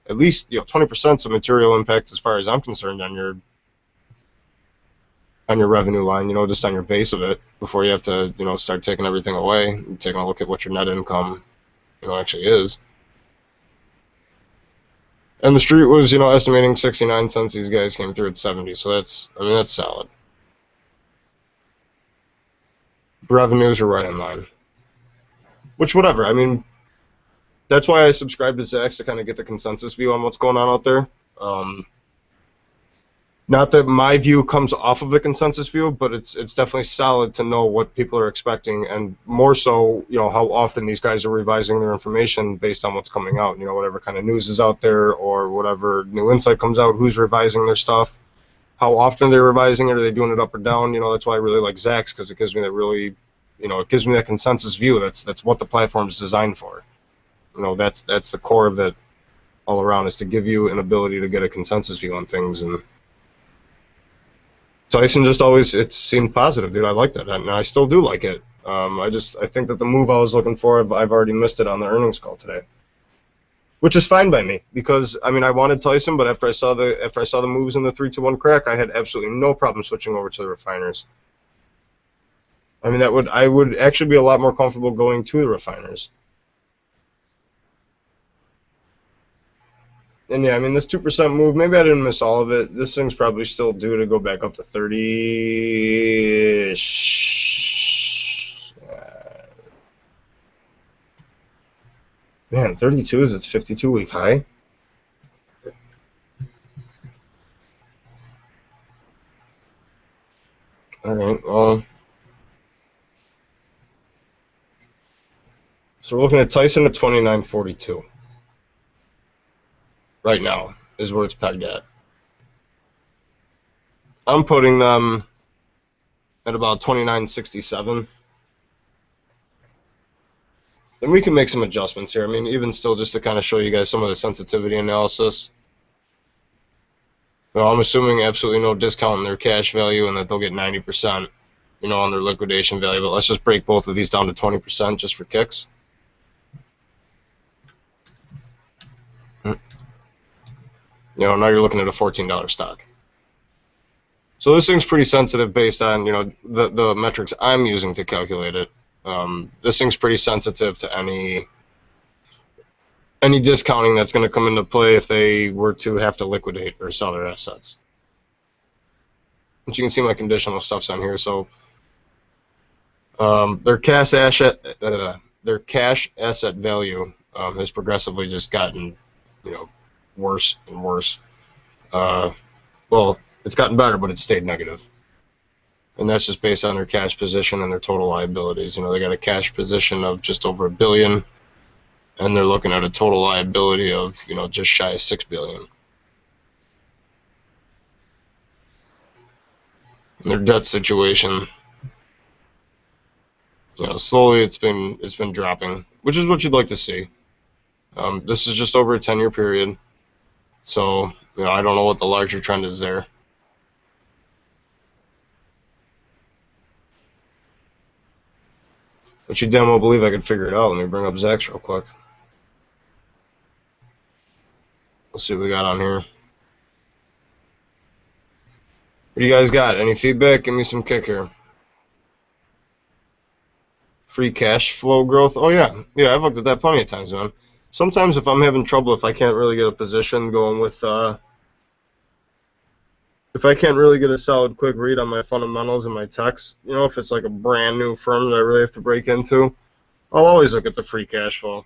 at least, you know, 20% is a material impact as far as I'm concerned on your revenue line, you know, just on your base of it, before you have to, you know, start taking everything away and taking a look at what your net income, you know, actually is. And the street was, you know, estimating 69 cents. These guys came through at 70, so that's, I mean, that's solid. Revenues are right in line. Which, whatever, I mean, that's why I subscribe to Zach's, to kind of get the consensus view on what's going on out there. Not that my view comes off of the consensus view, but it's definitely solid to know what people are expecting, and more so, you know, how often these guys are revising their information based on what's coming out. You know, whatever kind of news is out there, or whatever new insight comes out, who's revising their stuff, how often they're revising it, are they doing it up or down? You know, that's why I really like Zach's, because it gives me that really, you know, it gives me that consensus view. That's what the platform is designed for. You know, that's the core of it all around, is to give you an ability to get a consensus view on things. And Tyson just always, it seemed positive, dude. I like that, and I still do like it. I think that the move I was looking for, I've already missed it on the earnings call today, which is fine by me, because I mean, I wanted Tyson, but after I saw the moves in the 3-2-1 crack, I had absolutely no problem switching over to the refiners. I mean, I would actually be a lot more comfortable going to the refiners. And yeah, I mean, this 2% move, maybe I didn't miss all of it. This thing's probably still due to go back up to 30-ish. Man, 32 is its 52-week high. All right, well, so we're looking at Tyson at 29.42. Right now is where it's pegged at. I'm putting them at about 29.67. And we can make some adjustments here. I mean, even still, just to kind of show you guys some of the sensitivity analysis. Well, I'm assuming absolutely no discount in their cash value and that they'll get 90%, on their liquidation value. But let's just break both of these down to 20% just for kicks. Now you're looking at a $14 stock. So this thing's pretty sensitive based on, the metrics I'm using to calculate it. This thing's pretty sensitive to any discounting that's going to come into play if they were to have to liquidate or sell their assets. But you can see my conditional stuff's on here. So their cash asset value has progressively just gotten, worse and worse. Well, it's gotten better, but it's stayed negative. And that's just based on their cash position and their total liabilities. They got a cash position of just over $1 billion, and they're looking at a total liability of, just shy of $6 billion. And their debt situation, slowly it's been dropping, which is what you'd like to see. This is just over a 10-year period, so I don't know what the larger trend is there. But you damn well believe I could figure it out. Let me bring up Zach's real quick. Let's see what we got on here. What do you guys got? Any feedback? Give me some kick here. Free cash flow growth. Oh, yeah. Yeah, I've looked at that plenty of times, man. Sometimes if I'm having trouble, if I can't really get a position going with, if I can't really get a solid quick read on my fundamentals and my techs, if it's like a brand new firm that I really have to break into, I'll always look at the free cash flow.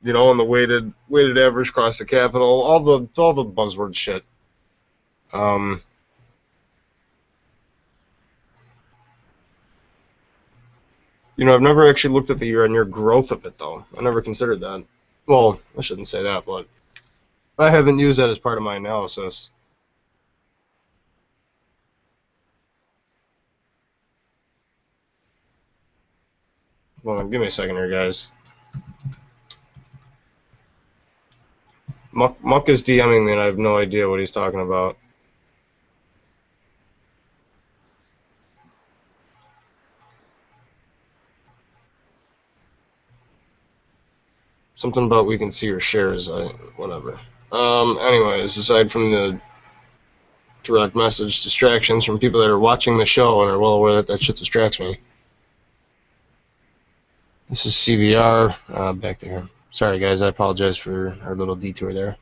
And the weighted average cost of capital, all the buzzword shit. I've never actually looked at the year-on-year growth of it, though. I never considered that. Well, I shouldn't say that, but I haven't used that as part of my analysis. Hold on, give me a second here, guys. Muck is DMing me, and I have no idea what he's talking about. Something about we can see your shares. Whatever. Anyways, aside from the direct message distractions from people that are watching the show and are well aware that shit distracts me. This is CVR. Back to here. Sorry, guys. I apologize for our little detour there.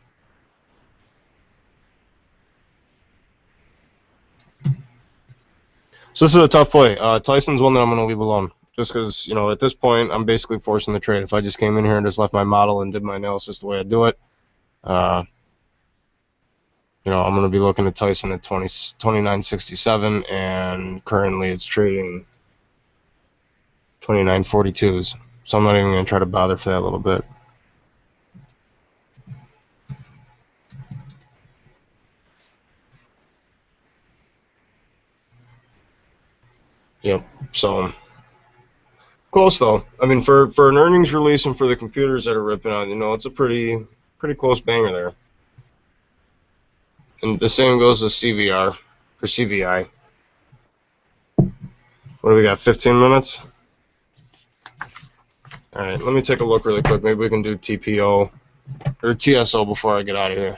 So this is a tough play. Tyson's one that I'm going to leave alone. Just because, at this point, I'm basically forcing the trade. If I just came in here and just left my model and did my analysis the way I do it, I'm going to be looking at Tyson at 29.67, and currently it's trading 29.42s. So I'm not even going to try to bother for that little bit. Yep. So close though. I mean, for an earnings release and for the computers that are ripping on, it's a pretty close banger there. And the same goes with CVR or CVI. What do we got? 15 minutes. All right. Let me take a look really quick. Maybe we can do TPO or TSO before I get out of here.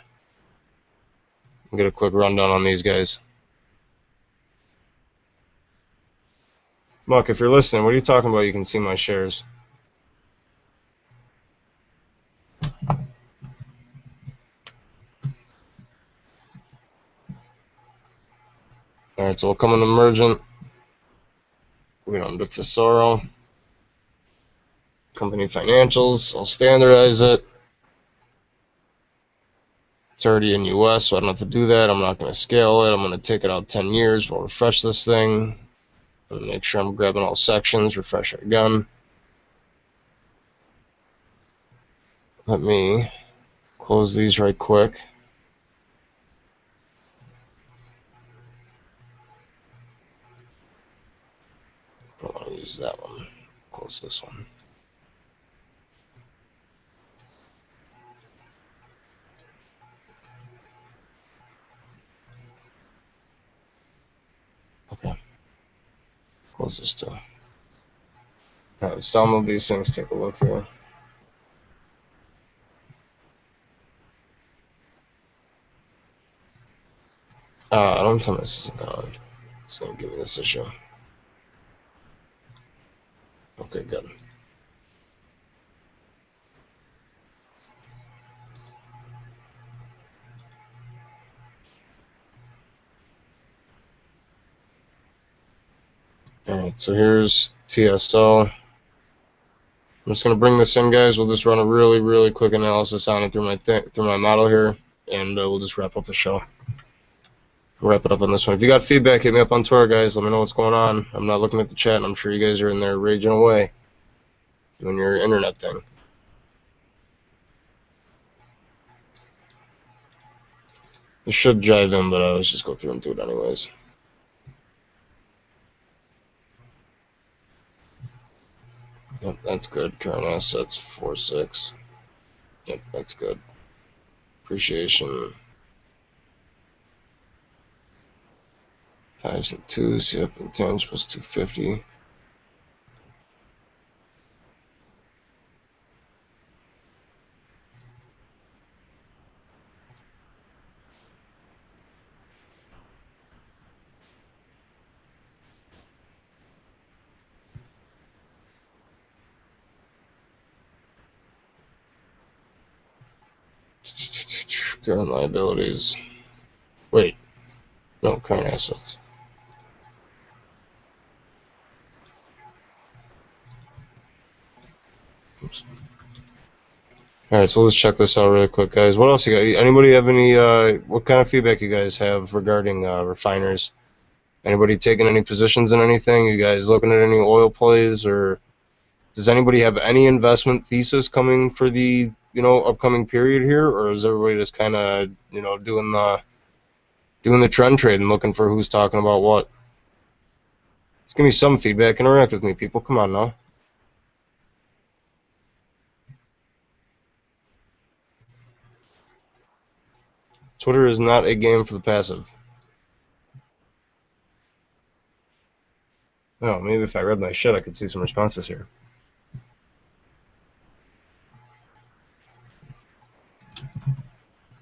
I'll get a quick rundown on these guys. Muck, if you're listening, what are you talking about? You can see my shares. All right, so we'll come in emergent. We're going to Tesoro. Company financials. I'll standardize it. It's already in US, so I don't have to do that. I'm not going to scale it. I'm going to take it out 10 years. We'll refresh this thing. And make sure I'm grabbing all sections. Refresh it again. Let me close these right quick. I don't want to use that one. Close this one. Close this to. All right, let's download these things. Take a look here. I don't tell me this is gone. It's gonna give me this issue. Okay, good. Alright, so here's TSL. I'm just gonna bring this in, guys. We'll just run a really quick analysis on it through my model here, and we'll just wrap up the show. We'll wrap it up on this one. If you got feedback, hit me up on Twitter, guys. Let me know what's going on. I'm not looking at the chat, and I'm sure you guys are in there raging away, doing your internet thing. It should jive in, but let's just go through and do it anyways. Yep, that's good. Current assets 4.6. Yep, that's good. Appreciation 5s and 2s. Yep, intangibles 250. Current liabilities. Wait, no, current assets. Oops. All right, so let's check this out really quick, guys. What else you got? Anybody have any? What kind of feedback you guys have regarding refiners? Anybody taking any positions in anything? You guys looking at any oil plays, or does anybody have any investment thesis coming for the upcoming period here, or is everybody just kind of doing the trend trade and looking for who's talking about what? Just give me some feedback. Interact with me, people. Come on now. Twitter is not a game for the passive. Oh, maybe if I read my shit, I could see some responses here.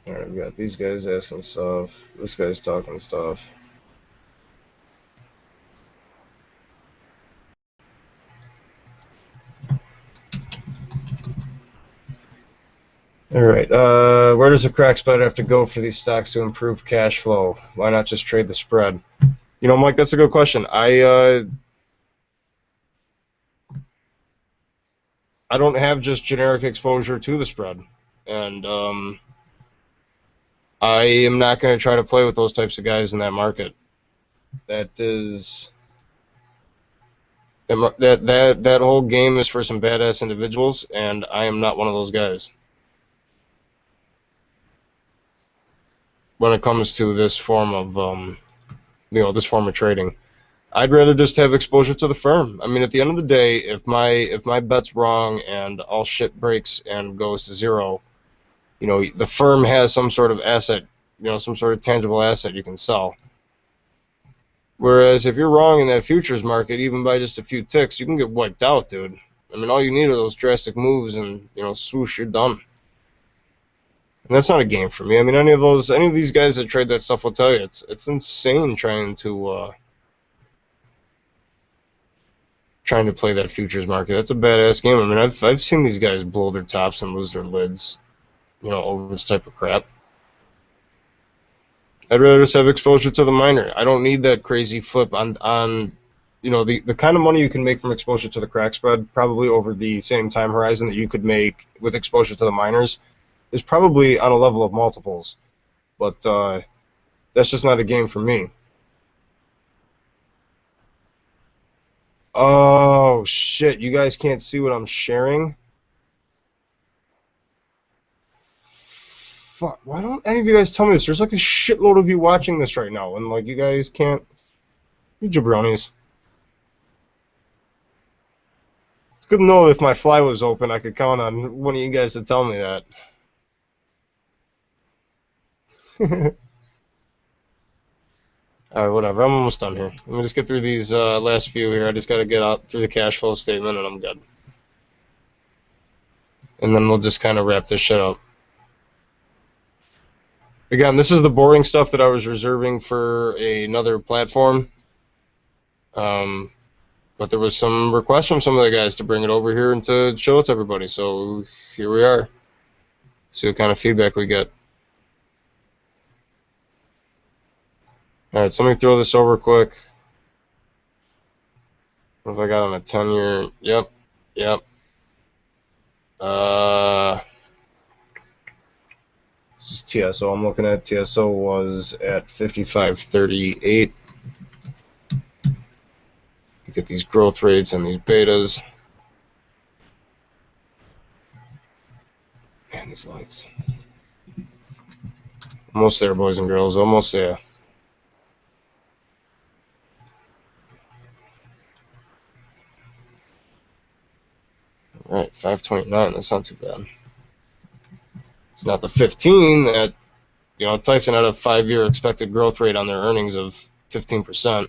Alright, we got these guys asking stuff. This guy's talking stuff. Alright, where does the crack spread have to go for these stocks to improve cash flow? Why not just trade the spread? Mike, that's a good question. I don't have just generic exposure to the spread, and I am not going to try to play with those types of guys in that market. That whole game is for some badass individuals, and I am not one of those guys. When it comes to this form of this form of trading, I'd rather just have exposure to the firm. I mean, at the end of the day, if my bet's wrong and all shit breaks and goes to zero, the firm has some sort of asset, some sort of tangible asset you can sell. Whereas if you're wrong in that futures market, even by just a few ticks, you can get wiped out, dude. I mean, all you need are those drastic moves, and swoosh, you're done. And that's not a game for me. I mean, any of these guys that trade that stuff will tell you it's insane trying to play that futures market. That's a badass game. I mean, I've seen these guys blow their tops and lose their lids, over this type of crap. I'd rather just have exposure to the miner. I don't need that crazy flip on the kind of money you can make from exposure to the crack spread, probably over the same time horizon that you could make with exposure to the miners, is probably on a level of multiples. But that's just not a game for me. Oh, shit. You guys can't see what I'm sharing? Fuck. Why don't any of you guys tell me this? There's like a shitload of you watching this right now, and like you guys can't. You jabronis. It's good to know if my fly was open, I could count on one of you guys to tell me that. All right, whatever. I'm almost done here. Let me just get through these last few here. I just got to get out through the cash flow statement, and I'm good. And then we'll just kind of wrap this shit up. Again, this is the boring stuff that I was reserving for another platform. But there was some requests from some of the guys to bring it over here and to show it to everybody. So here we are. See what kind of feedback we get. All right, so let me throw this over quick. What have I got on a 10-year? Yep. This is TSO. I'm looking at TSO was at 55.38. You get these growth rates and these betas. Man, these lights. Almost there, boys and girls. Almost there. All right, 529. That's not too bad. It's not the 15 that, you know, Tyson had a 5-year expected growth rate on their earnings of 15%,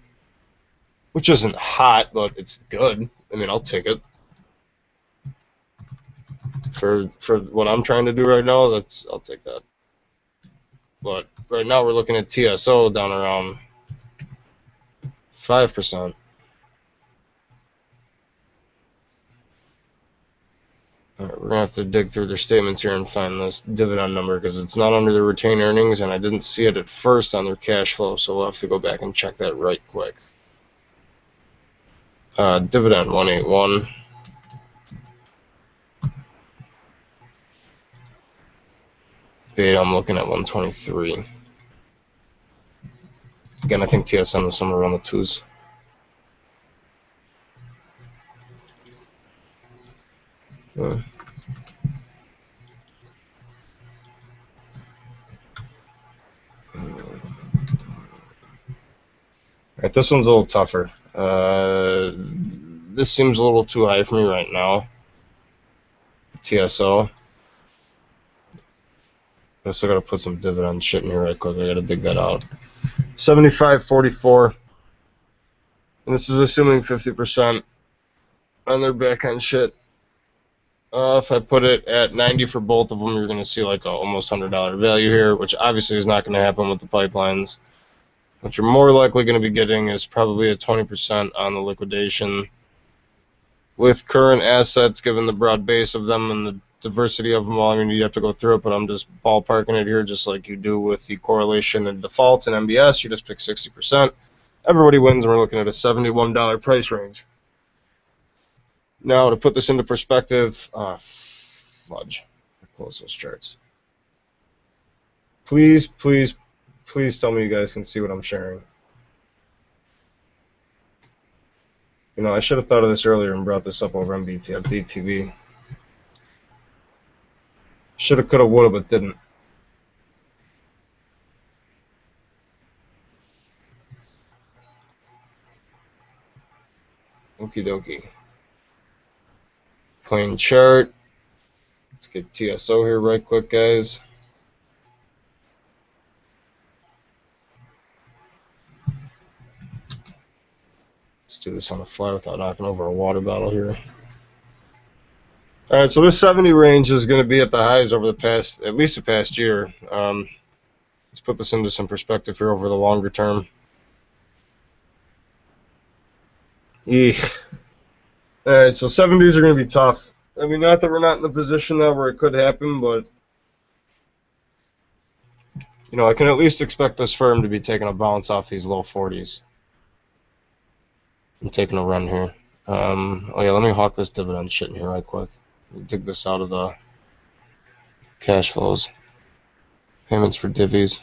which isn't hot, but it's good. I mean, I'll take it. For what I'm trying to do right now, I'll take that. But right now we're looking at TSO down around 5%. All right, we're gonna have to dig through their statements here and find this dividend number because it's not under their retained earnings, and I didn't see it at first on their cash flow, so we'll have to go back and check that right quick. Dividend 181. Beta, I'm looking at 123. Again, I think TSM is somewhere around the 2s. Yeah. Alright, this one's a little tougher. This seems a little too high for me right now. TSO. I still gotta put some dividend shit in here right quick. I gotta dig that out. 75.44. And this is assuming 50% on their back end shit. If I put it at 90 for both of them, you're going to see like a almost $100 value here, which obviously is not going to happen with the pipelines. What you're more likely going to be getting is probably a 20% on the liquidation. With current assets, given the broad base of them and the diversity of them all, I mean, you have to go through it, but I'm just ballparking it here just like you do with the correlation and defaults and MBS. You just pick 60%. Everybody wins, and we're looking at a $71 price range. Now, to put this into perspective, fudge. Close those charts. Please, please, please tell me you guys can see what I'm sharing. You know, I should have thought of this earlier and brought this up over on BTFDtv. Shoulda, coulda, woulda, but didn't. Okie dokie. Plain chart. Let's get TSO here right quick, guys. Let's do this on the fly without knocking over a water bottle here. All right, so this 70 range is going to be at the highs over the past, at least the past year. Let's put this into some perspective here over the longer term. Eek. All right, so 70s are going to be tough. I mean, not that we're not in a position now where it could happen, but, you know, I can at least expect this firm to be taking a bounce off these low 40s. I'm taking a run here. Oh, yeah, let me hawk this dividend shit in here right quick. Dig this out of the cash flows. Payments for divvies.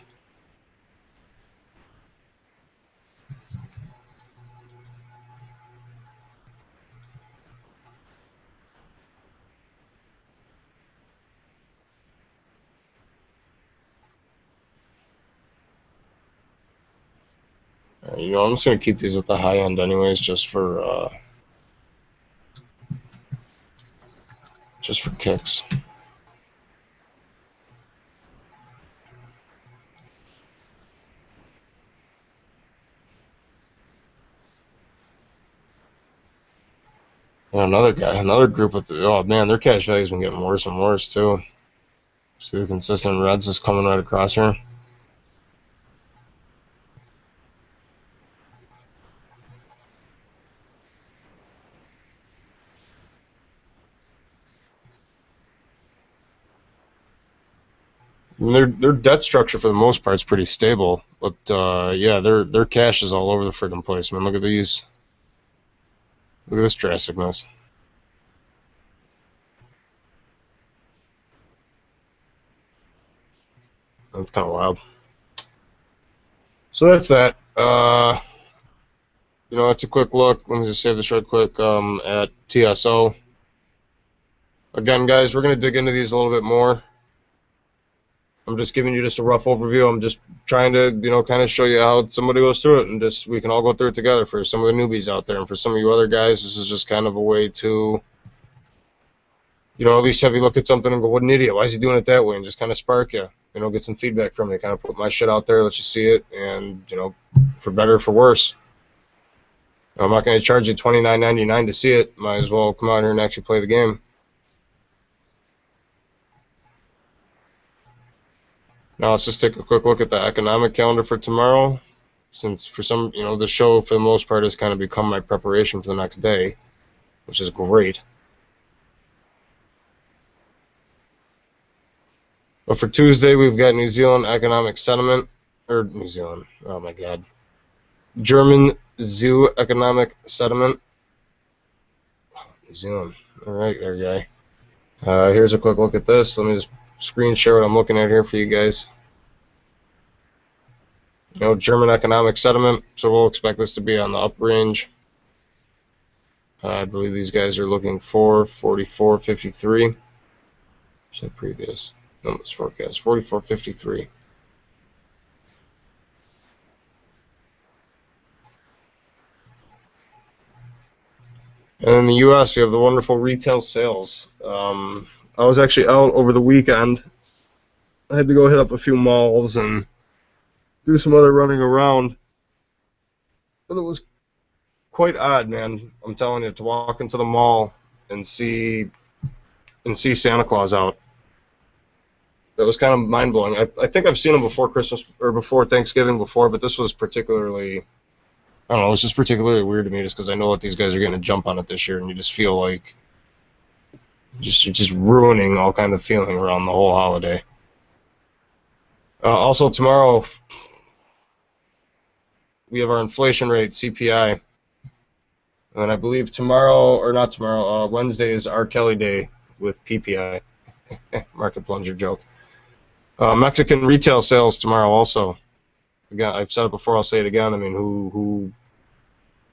You know, I'm just going to keep these at the high end anyways, just for kicks. And another guy, another group with, oh man, their cash value's been getting worse and worse too. See the consistent reds is coming right across here. I mean, their debt structure for the most part is pretty stable, but yeah, their cash is all over the friggin' place. Man, look at these. Look at this drasticness. That's kind of wild. So that's that. You know, it's a quick look. Let me just save this real quick at TSO. Again, guys, we're going to dig into these a little bit more. I'm just giving you just a rough overview. I'm just trying to, you know, kind of show you how somebody goes through it, and just we can all go through it together for some of the newbies out there. And for some of you other guys, this is just kind of a way to, you know, at least have you look at something and go, what an idiot. Why is he doing it that way? And just kind of spark you, you know, get some feedback from you. Kind of put my shit out there, let you see it, and, you know, for better or for worse. I'm not going to charge you $29.99 to see it. Might as well come out here and actually play the game. Now let's just take a quick look at the economic calendar for tomorrow, since for some, you know, the show for the most part has kind of become my preparation for the next day, which is great. But for Tuesday, we've got New Zealand economic sentiment, or New Zealand, oh my God, German zoo economic sentiment. New Zealand. All right, there, guy. Here's a quick look at this. Let me just screen share what I'm looking at here for you guys. You know, German economic sentiment, so we'll expect this to be on the up range. I believe these guys are looking for 44.53. Is that previous? No, it's forecast. 44.53. And in the U.S., we have the wonderful retail sales. I was actually out over the weekend. I had to go hit up a few malls and do some other running around. And it was quite odd, man. I'm telling you, to walk into the mall and see Santa Claus out. That was kind of mind blowing. I think I've seen him before Christmas or before Thanksgiving before, but this was particularly, I don't know, it was just particularly weird to me, just because I know what these guys are going to jump on it this year, and you just feel like you're just ruining all kind of feeling around the whole holiday. Also tomorrow we have our inflation rate, CPI. And then I believe tomorrow, or not tomorrow, Wednesday is R. Kelly Day with PPI. Market plunger joke. Mexican retail sales tomorrow also. Again, I've said it before, I'll say it again. I mean,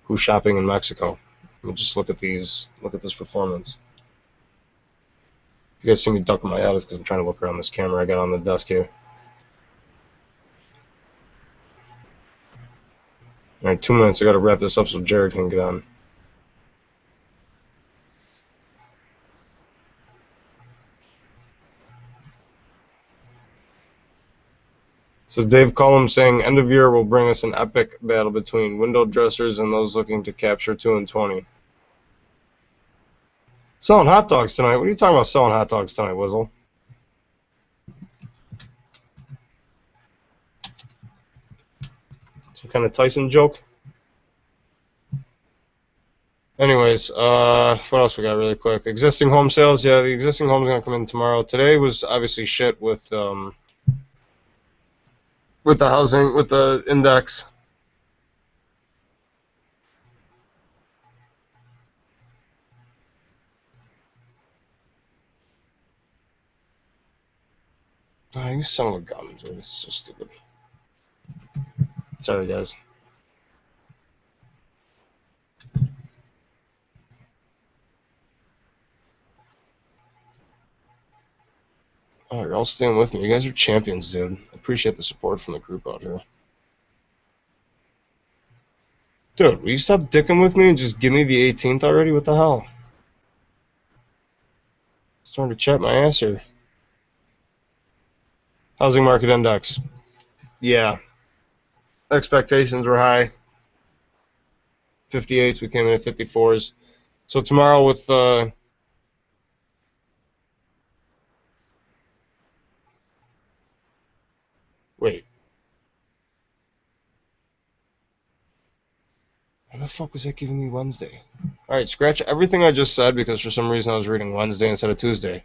who's shopping in Mexico? I mean, just look at this performance. If you guys see me ducking my head, it's because I'm trying to look around this camera I got on the desk here. All right, 2 minutes. I got to wrap this up so Jared can get on. So Dave Cullum saying end of year will bring us an epic battle between window dressers and those looking to capture 2 and 20. Selling hot dogs tonight. What are you talking about selling hot dogs tonight, Wizzle? Some kind of Tyson joke? Anyways, what else we got really quick? Existing home sales. Yeah, the existing home's going to come in tomorrow. Today was obviously shit with the housing, with the index. Oh, you son of a gun, dude. This is so stupid. Sorry, guys. Oh, you're all staying with me. You guys are champions, dude. I appreciate the support from the group out here. Dude, will you stop dicking with me and just give me the 18th already? What the hell? Starting to chat my ass here. Housing market index. Yeah. Expectations were high. 58s, we came in at 54s. So tomorrow with wait, how the fuck was that giving me Wednesday? All right, scratch everything I just said because for some reason I was reading Wednesday instead of Tuesday.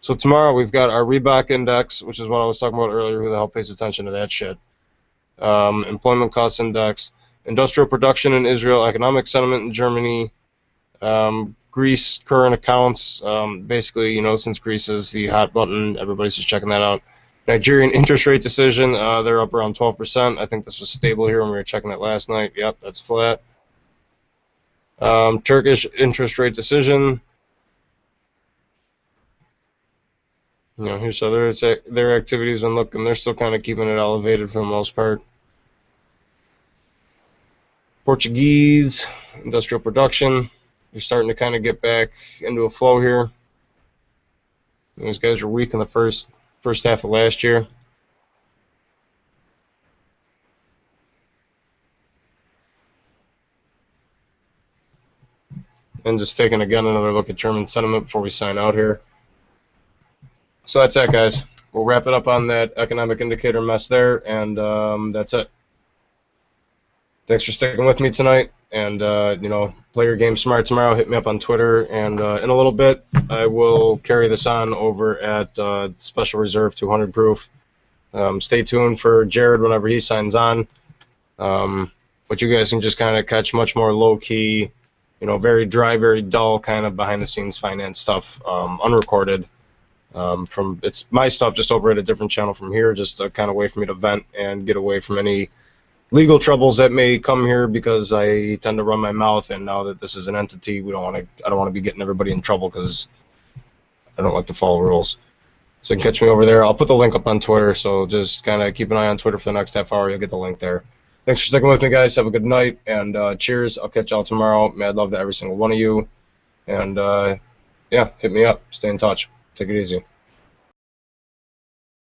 So tomorrow we've got our Reebok index, which is what I was talking about earlier. Who the hell pays attention to that shit? Employment cost index, industrial production in Israel, economic sentiment in Germany, Greece current accounts. Basically, since Greece is the hot button, everybody's just checking that out. Nigerian interest rate decision, they're up around 12%. I think this was stable here when we were checking it last night. Yep, that's flat. Turkish interest rate decision. Here's how their activity's been looking. They're still kind of keeping it elevated for the most part. Portuguese industrial production. You're starting to kind of get back into a flow here. Those guys were weak in the first half of last year. And just taking again another look at German sentiment before we sign out here. So that's it, guys. We'll wrap it up on that economic indicator mess there, and that's it. Thanks for sticking with me tonight, and play your game smart tomorrow. Hit me up on Twitter, and in a little bit I will carry this on over at Special Reserve 200 proof. Stay tuned for Jared whenever he signs on. But you guys can just kind of catch much more low-key, very dry, very dull kind of behind-the-scenes finance stuff, unrecorded. It's my stuff just over at a different channel from here, just a kind of way for me to vent and get away from any legal troubles that may come here, because I tend to run my mouth, and now that this is an entity, I don't want to be getting everybody in trouble because I don't like to follow rules. So you can catch me over there. I'll put the link up on Twitter, so just kind of keep an eye on Twitter for the next half hour. You'll get the link there. Thanks for sticking with me, guys. Have a good night, and cheers. I'll catch y'all tomorrow. Mad love to every single one of you. And, yeah, hit me up. Stay in touch. Take it easy.